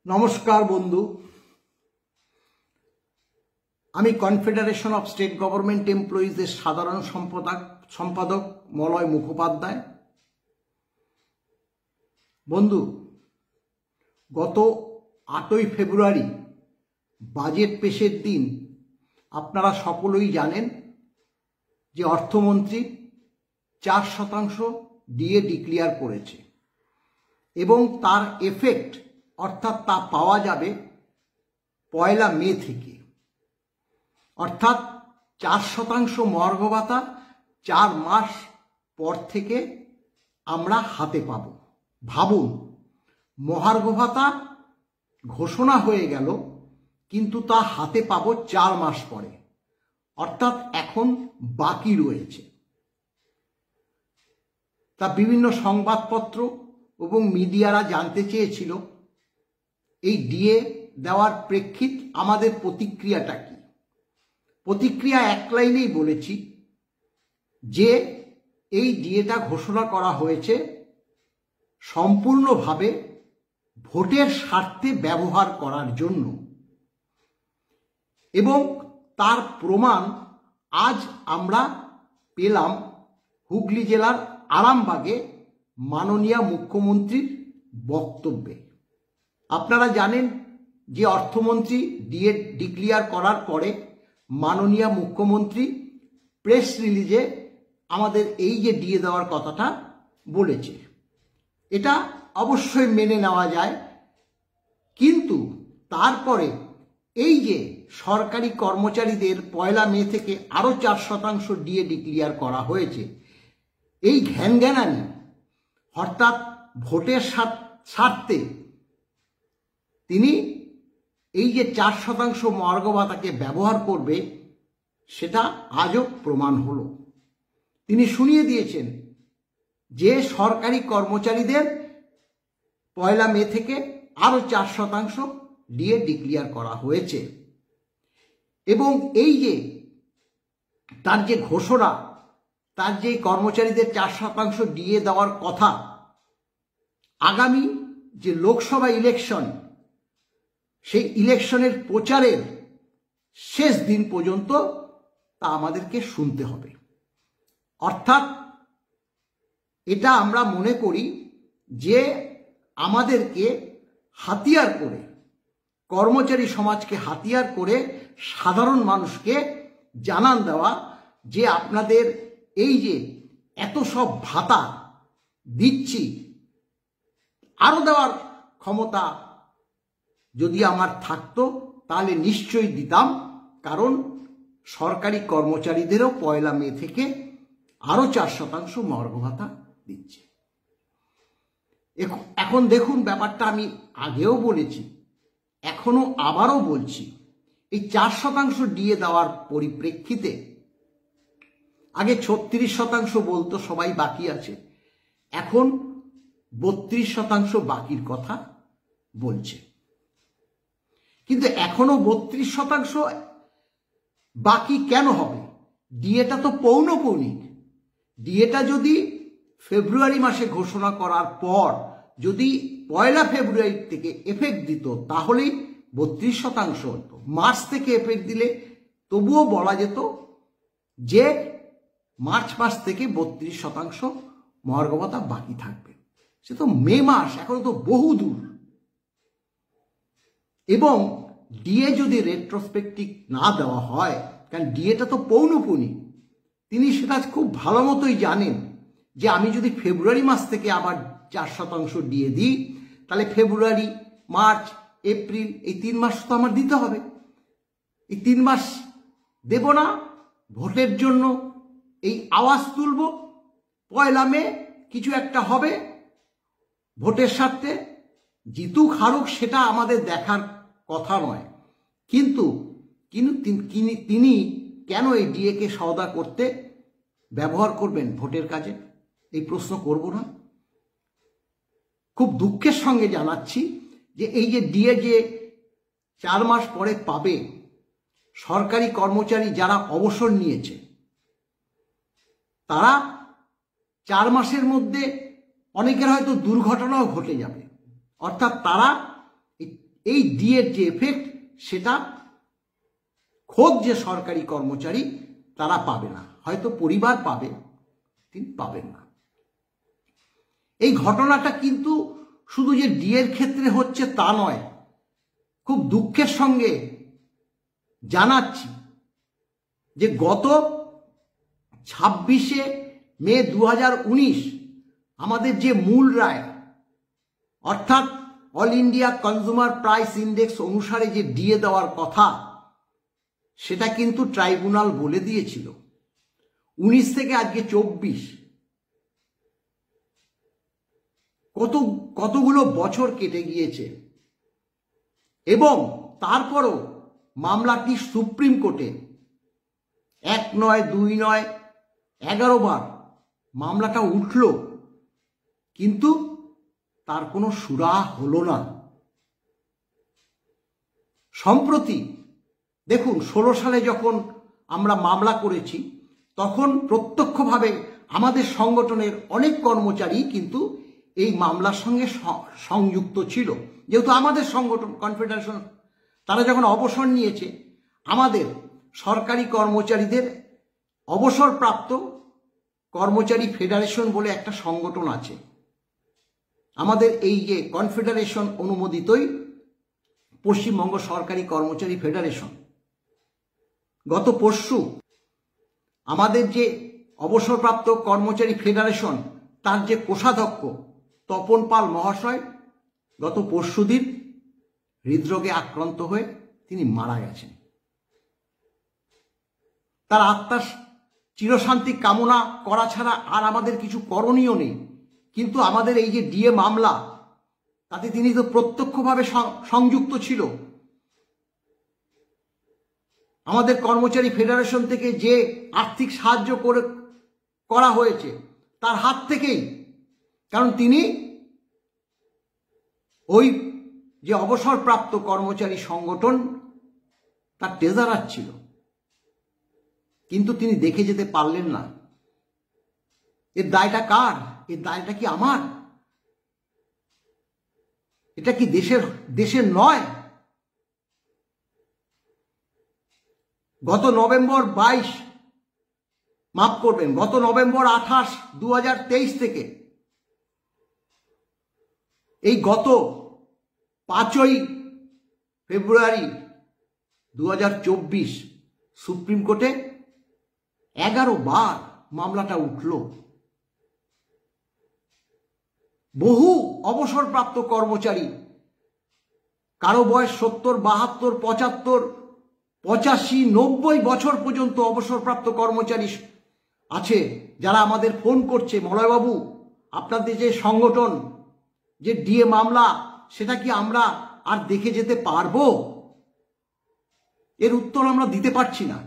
নমস্কার বন্ধু, আমি কনফেডারেশন অফ স্টেট গভর্নমেন্ট এমপ্লয়িজের সাধারণ সম্পাদক মলয় মুখোপাধ্যায়। বন্ধু, গত 8ই ফেব্রুয়ারি বাজেট পেশের দিন আপনারা সকলেই জানেন যে অর্থমন্ত্রী 4% ডিএ ডিক্লেয়ার করেছে এবং তার এফেক্ট অর্থাৎ তা পাওয়া যাবে 1 মে থেকে। অর্থাৎ 4% মহার্ঘ ভাতা 4 মাস পর থেকে আমরা হাতে পাব। ভাবুন, মহার্ঘ ভাতা ঘোষণা হয়ে গেল কিন্তু তা হাতে পাব 4 মাস পরে, অর্থাৎ এখন বাকি রয়েছে। তা বিভিন্ন সংবাদপত্র এবং মিডিয়ারা জানতে চেয়েছিল এই ডিএ দেওয়ার প্রেক্ষিত আমাদের প্রতিক্রিয়াটা কি। প্রতিক্রিয়া এক লাইনেই বলেছি যে এই ডিএটা ঘোষণা করা হয়েছে সম্পূর্ণভাবে ভোটের স্বার্থে ব্যবহার করার জন্য, এবং তার প্রমাণ আজ আমরা পেলাম হুগলি জেলার আরামবাগে মাননীয় মুখ্যমন্ত্রীর বক্তব্যে। আপনারা জানেন যে অর্থমন্ত্রী ডিএ ডিক্লেয়ার করার পরে মাননীয় মুখ্যমন্ত্রী প্রেস রিলিজে আমাদের এই যে ডিএ দেওয়ার কথাটা বলেছে, এটা অবশ্যই মেনে নেওয়া যায়। কিন্তু তারপরে এই যে সরকারি কর্মচারীদের 1 মে থেকে আরও 4% ডিএ ডিক্লেয়ার করা হয়েছে, এই ঘ্যানঘ্যানানি অর্থাৎ ভোটের স্বার্থে তিনি এই যে 4% মহার্ঘ ভাতাকে ব্যবহার করবে সেটা আজও প্রমাণ হলো। তিনি শুনিয়ে দিয়েছেন যে সরকারি কর্মচারীদের 1 মে থেকে আরও 4% ডিএ ডিক্লেয়ার করা হয়েছে এবং এই যে তার যে ঘোষণা, তার যে কর্মচারীদের 4% ডিএ দেওয়ার কথা, আগামী যে লোকসভা ইলেকশন, সেই ইলেকশনের প্রচারের শেষ দিন পর্যন্ত তা আমাদেরকে শুনতে হবে। অর্থাৎ এটা আমরা মনে করি যে আমাদেরকে হাতিয়ার করে, কর্মচারী সমাজকে হাতিয়ার করে সাধারণ মানুষকে জানান দেওয়া যে আপনাদের এই যে এত সব ভাতা দিচ্ছি, আরও দেওয়ার ক্ষমতা যদি আমার থাকতো তাহলে নিশ্চয়ই দিতাম, কারণ সরকারি কর্মচারীদেরও 1 মে থেকে আরও 4% মহার্ঘ ভাতা দিচ্ছে। এখন দেখুন, ব্যাপারটা আমি আগেও বলেছি, এখনো আবারও বলছি, এই 4% ডিএ দেওয়ার পরিপ্রেক্ষিতে আগে 36% বলতো সবাই বাকি আছে, এখন 32% বাকির কথা বলছে। কিন্তু এখনো 32% বাকি কেন হবে? ডিএটা তো পৌনঃপুনিক। ডিএটা যদি ফেব্রুয়ারি মাসে ঘোষণা করার পর যদি 1 ফেব্রুয়ারি থেকে এফেক্ট দিত তাহলেই 32% হতো। মার্চ থেকে এফেক্ট দিলে তবুও বলা যেত যে মার্চ মাস থেকে 32% মহার্ঘ ভাতা বাকি থাকবে। সে তো মে মাস, এখন তো বহু দূর। এবং ডিএ যদি রেট্রোস্পেক্টিভ না দেওয়া হয়, কারণ ডিএটা তো পৌনঃপুনিক, তিনি সেটা খুব ভালো মতোই জানেন যে আমি যদি ফেব্রুয়ারি মাস থেকে আবার 4% ডিএ দিই তাহলে ফেব্রুয়ারি, মার্চ, এপ্রিল এই 3 মাস তো আমার দিতে হবে। এই 3 মাস দেব না, ভোটের জন্য এই আওয়াজ তুলব, 1 মে কিছু একটা হবে ভোটের স্বার্থে, জিতুক হারুক সেটা আমাদের দেখার কথা নয়। কিন্তু তিনি কেন এই ডিএকে সওদা করতে ব্যবহার করবেন ভোটের কাজে, এই প্রশ্ন করব না? খুব দুঃখের সঙ্গে জানাচ্ছি যে এই যে ডিএ যে 4 মাস পরে পাবে, সরকারি কর্মচারী যারা অবসর নিয়েছে তারা 4 মাসের মধ্যে অনেকের হয়তো দুর্ঘটনাও ঘটে যাবে, অর্থাৎ তারা এই ডিএর যে এফেক্ট সেটা খোদ যে সরকারি কর্মচারী তারা পাবে না, হয়তো পরিবার পাবে, তিনি পাবেন না। এই ঘটনাটা কিন্তু শুধু যে ডিএর ক্ষেত্রে হচ্ছে তা নয়, খুব দুঃখের সঙ্গে জানাচ্ছি যে গত 26শে মে 2019 আমাদের যে মূল রায়, অর্থাৎ all India consumer price index অনুসারে যে ডিএ দেওয়ার কথা, সেটা কিন্তু ট্রাইব্যুনাল বলে দিয়েছিল 19 থেকে আজকে 24, কতগুলো বছর কেটে গিয়েছে, এবং তারপরও মামলাটি সুপ্রিম কোর্টে 1 নয় 2 নয় 11 বার মামলাটা উঠল, কিন্তু তার কোনো সুরাহা হলো না। সম্প্রতি দেখুন 16 সালে যখন আমরা মামলা করেছি, তখন প্রত্যক্ষভাবে আমাদের সংগঠনের অনেক কর্মচারী কিন্তু এই মামলার সঙ্গে সংযুক্ত ছিল, যেহেতু আমাদের সংগঠন কনফেডারেশন তারা যখন অবসর নিয়েছে, আমাদের সরকারি কর্মচারীদের অবসরপ্রাপ্ত কর্মচারী ফেডারেশন বলে একটা সংগঠন আছে। আমাদের এই যে কনফেডারেশন অনুমোদিতই পশ্চিমবঙ্গ সরকারি কর্মচারী ফেডারেশন। গত পরশু আমাদের যে অবসরপ্রাপ্ত কর্মচারী ফেডারেশন, তার যে কোষাধ্যক্ষ তপন পাল মহাশয় গত পরশুদিন হৃদরোগে আক্রান্ত হয়ে তিনি মারা গেছেন। তার আত্মার চিরশান্তি কামনা করা ছাড়া আর আমাদের কিছু করণীয় নেই। কিন্তু আমাদের এই যে ডিএ মামলা, তাতে তিনি তো প্রত্যক্ষভাবে সংযুক্ত ছিল। আমাদের কর্মচারী ফেডারেশন থেকে যে আর্থিক সাহায্য করা হয়েছে তার হাত থেকেই, কারণ তিনি ওই যে অবসরপ্রাপ্ত কর্মচারী সংগঠন তার ট্রেজারার ছিল, কিন্তু তিনি দেখে যেতে পারলেন না। এর দায়টা কার? এর দায়টা কি আমার? এটা কি দেশের নয়? গত নভেম্বর 22, মাফ করবেন, গত নভেম্বর 28, 2023 থেকে এই গত 5ই ফেব্রুয়ারি 2024 সুপ্রিম কোর্টে 11 বার মামলাটা উঠল। বহু অবসরপ্রাপ্ত কর্মচারী, কারো বয়স 70, 72, 75, 85, 90 বছর পর্যন্ত অবসরপ্রাপ্ত কর্মচারী আছে, যারা আমাদের ফোন করছে, মলয়বাবু আপনাদের যে সংগঠন যে ডিএ মামলা, সেটা কি আমরা আর দেখে যেতে পারবো? এর উত্তর আমরা দিতে পারছি না।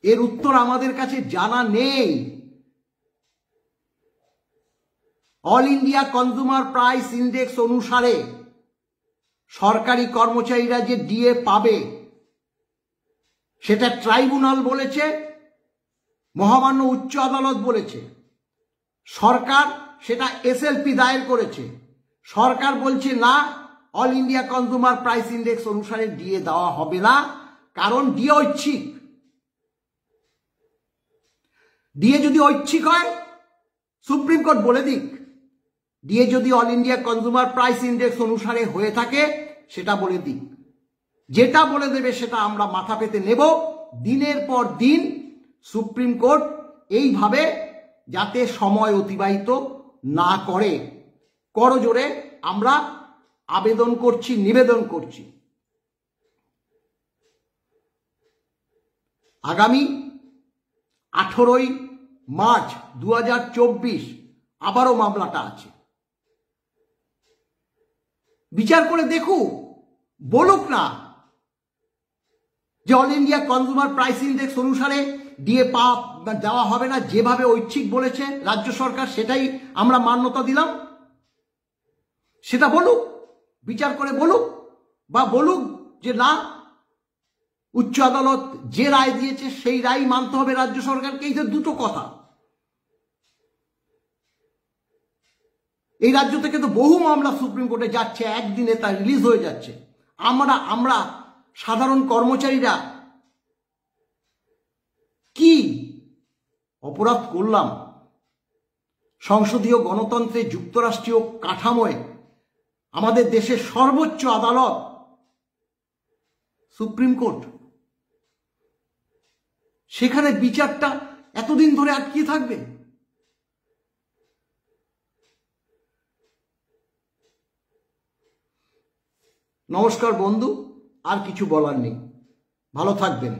এর উত্তর আমাদের কাছে জানা নেই। All India consumer price index অনুসারে সরকারি কর্মচারীরা যে ডিএ পাবে, সেটা ট্রাইব্যুনাল বলেছে, মহামান্য উচ্চ আদালত বলেছে, সরকার সেটা এসএলপি দায়ের করেছে। সরকার বলছে না, all India consumer price index অনুসারে ডিএ দেওয়া হবে না, কারণ ডিএ ঐচ্ছিক। ডিএ যদি ঐচ্ছিক হয়, সুপ্রিম কোর্ট বলে দিক। ডিএ যদি all India consumer price index অনুসারে হয়ে থাকে, সেটা বলে দিক। যেটা বলে দেবে সেটা আমরা মাথা পেতে নেব। দিনের পর দিন সুপ্রিম কোর্ট এইভাবে যাতে সময় অতিবাহিত না করে, করজোড়ে আমরা আবেদন করছি, নিবেদন করছি। আগামী 18ই মার্চ 2024 আবারও মামলাটা আছে। বিচার করে দেখুক, বলুক না যে all India consumer price index অনুসারে ডিএ দেওয়া হবে না, যেভাবে ঐচ্ছিক বলেছে রাজ্য সরকার সেটাই আমরা মান্যতা দিলাম। সেটা বলুক, বিচার করে বলুক, বা বলুক যে না, উচ্চ আদালত যে রায় দিয়েছে সেই রায় মানতে হবে রাজ্য সরকারকে। এই যে দুটো কথা। এই রাজ্য থেকে তো বহু মামলা সুপ্রিম কোর্টে যাচ্ছে, একদিনে তা রিলিজ হয়ে যাচ্ছে। আমরা সাধারণ কর্মচারীরা কি অপরাধ করলাম? সংসদীয় গণতন্ত্রে যুক্তরাষ্ট্রীয় কাঠামোয় আমাদের দেশের সর্বোচ্চ আদালত সুপ্রিম কোর্ট, সেখানে বিচারটা এতদিন ধরে আটকে থাকবে? নমস্কার বন্ধু, আর কিছু বলার নেই। ভালো থাকবেন।